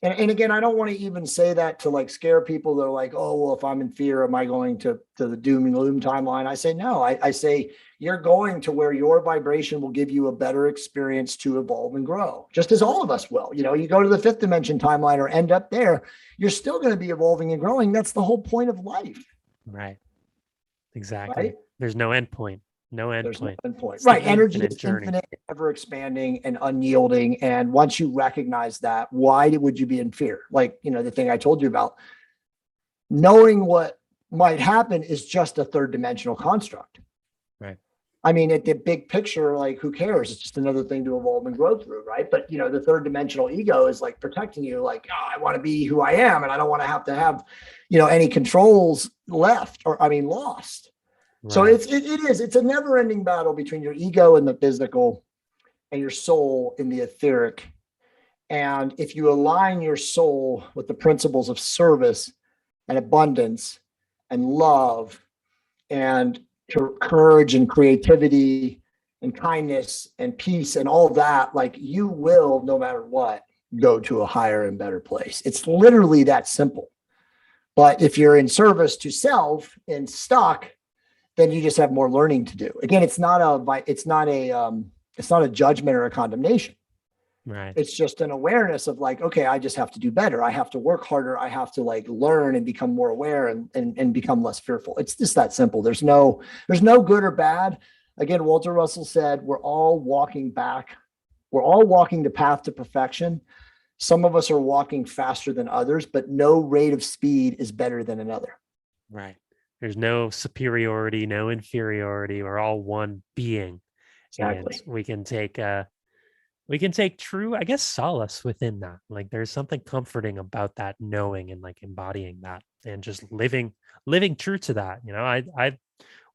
And again, I don't want to even say that to like scare people. They're like, oh, well, if I'm in fear, am I going to the doom and gloom timeline? I say, no, I say you're going to where your vibration will give you a better experience to evolve and grow, just as all of us will. You go to the fifth dimension timeline or end up there, you're still going to be evolving and growing. That's the whole point of life. Right. Exactly. Right? There's no end point. No end There's point. no end point. It's the Right. Energy infinite is journey. infinite, ever expanding and unyielding. And once you recognize that, why would you be in fear? Like, the thing I told you about, knowing what might happen is just a third dimensional construct. Right. I mean, at the big picture, like, who cares? It's just another thing to evolve and grow through, right? But, the third dimensional ego is like protecting you, like, oh, I want to be who I am, and I don't want to have, any controls left or, lost. Right. So it's a never ending battle between your ego and the physical and your soul in the etheric. And if you align your soul with the principles of service and abundance and love and courage and creativity and kindness and peace and all that, like, you will, no matter what, go to a higher and better place. It's literally that simple. But if you're in service to self and stuck, then you just have more learning to do. Again, it's not a judgment or a condemnation. Right. It's just an awareness of like, okay, I just have to do better. I have to work harder. I have to like learn and become more aware and become less fearful. It's just that simple. There's no good or bad. Again, Walter Russell said, we're all walking the path to perfection. Some of us are walking faster than others, but no rate of speed is better than another. Right. There's no superiority, no inferiority. We're all one being. Exactly. And we can take we can take true, I guess, solace within that. Like there's something comforting about that knowing and like embodying that and just living true to that. I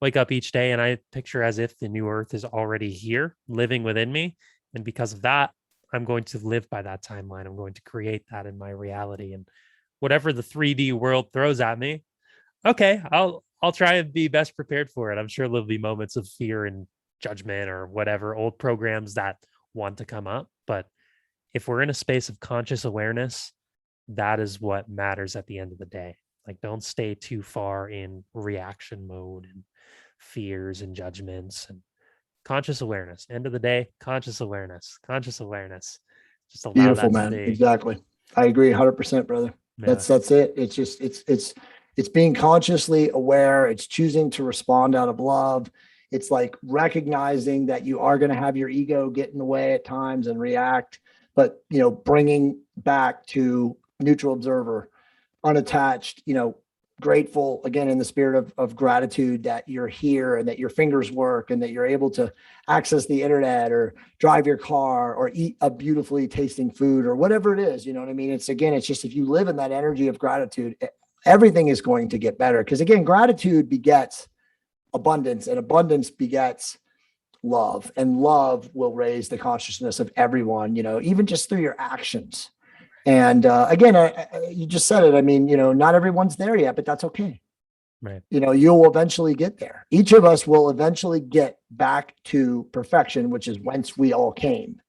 wake up each day and I picture as if the new earth is already here, living within me. And because of that, I'm going to live by that timeline. I'm going to create that in my reality. And whatever the 3D world throws at me, okay, I'll try and be best prepared for it. I'm sure there'll be moments of fear and judgment or whatever old programs that want to come up. But if we're in a space of conscious awareness, that is what matters at the end of the day. Like don't stay too far in reaction mode and fears and judgments and conscious awareness. End of the day, conscious awareness. Just allow Beautiful, that to man. be. Exactly. I agree 100%, brother. Yeah. That's it. It's just, it's being consciously aware. It's choosing to respond out of love. It's like recognizing that you are going to have your ego get in the way at times and react, but, bringing back to neutral observer, unattached, grateful, again, in the spirit of gratitude that you're here and that your fingers work and that you're able to access the internet or drive your car or eat a beautifully tasting food or whatever it is. You know what I mean? It's just, if you live in that energy of gratitude, everything is going to get better. Because again, gratitude begets abundance and abundance begets love, and love will raise the consciousness of everyone, even just through your actions. And again, you just said it. I mean, not everyone's there yet, but that's okay. Right. You'll eventually get there. Each of us will eventually get back to perfection, which is whence we all came.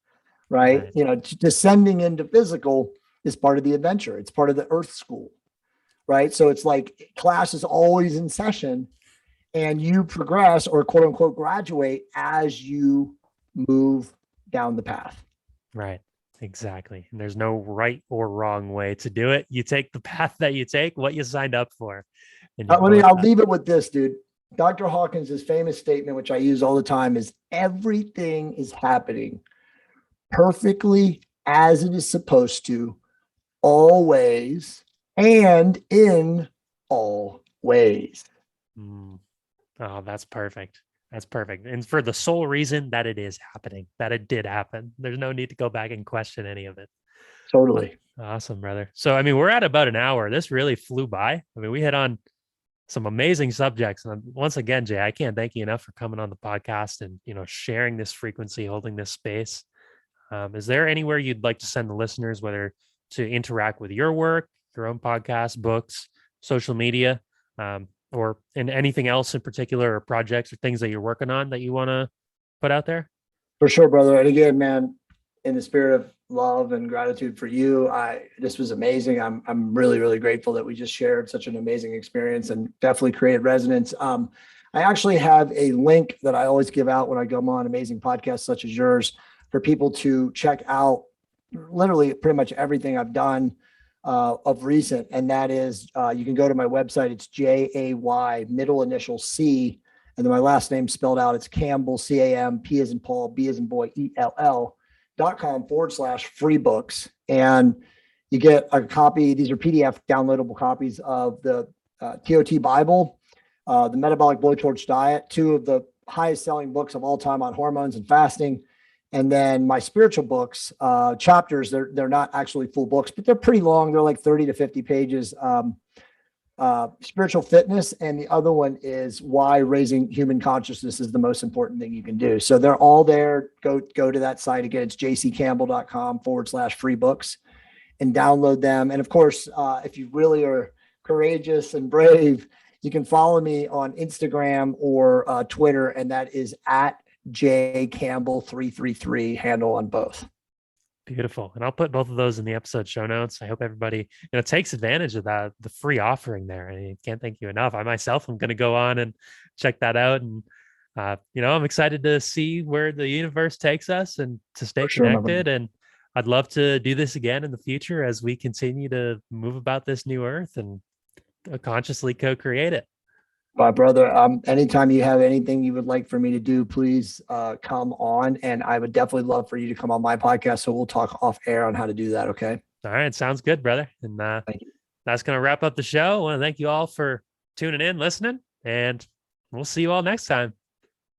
Right. Descending into physical is part of the adventure. It's part of the earth school. Right. So it's like class is always in session and you progress or quote unquote graduate as you move down the path. Right. Exactly. And there's no right or wrong way to do it. You take the path that you take, what you signed up for. And I'll leave it with this, dude. Dr. Hawkins' famous statement, which I use all the time, is everything is happening perfectly as it is supposed to, always and in all ways. Oh, that's perfect. That's perfect. And for the sole reason that it is happening, that it did happen. There's no need to go back and question any of it. Totally. Awesome, brother. So, I mean, we're at about an hour. This really flew by. I mean, we hit on some amazing subjects. And once again, Jay, I can't thank you enough for coming on the podcast and, sharing this frequency, holding this space. Is there anywhere you'd like to send the listeners, whether to interact with your work, your own podcast, books, social media, or in anything else in particular, or projects or things that you're working on that you want to put out there? For sure, brother. And again, man, in the spirit of love and gratitude for you, this was amazing. I'm really, really grateful that we just shared such an amazing experience and definitely created resonance. I actually have a link that I always give out when I go on amazing podcasts such as yours for people to check out literally pretty much everything I've done of recent. And that is, you can go to my website. It's JAY, middle initial C, and then my last name spelled out. It's Campbell, CAM, P as in Paul, B as in boy, ELL.com/free books. And you get a copy. These are PDF downloadable copies of the TOT Bible, the Metabolic Blowtorch Diet, two of the highest selling books of all time on hormones and fasting. And then my spiritual books, chapters, they're not actually full books, but they're pretty long. They're like 30 to 50 pages. Spiritual fitness. And the other one is why raising human consciousness is the most important thing you can do. So they're all there. Go to that site. Again, it's jccampbell.com/free books and download them. And of course, if you really are courageous and brave, you can follow me on Instagram or Twitter. And that is at jcampbell333, handle on both. Beautiful. And I'll put both of those in the episode show notes. I hope everybody takes advantage of the free offering there. I can't thank you enough. I myself am going to go on and check that out. And I'm excited to see where the universe takes us and to stay connected. And I'd love to do this again in the future as we continue to move about this new earth and consciously co-create it. My brother, anytime you have anything you would like for me to do, please come on. And I would definitely love for you to come on my podcast. So we'll talk off air on how to do that. Okay. All right. Sounds good, brother. And thank you. That's going to wrap up the show. I want to thank you all for tuning in, listening, and we'll see you all next time.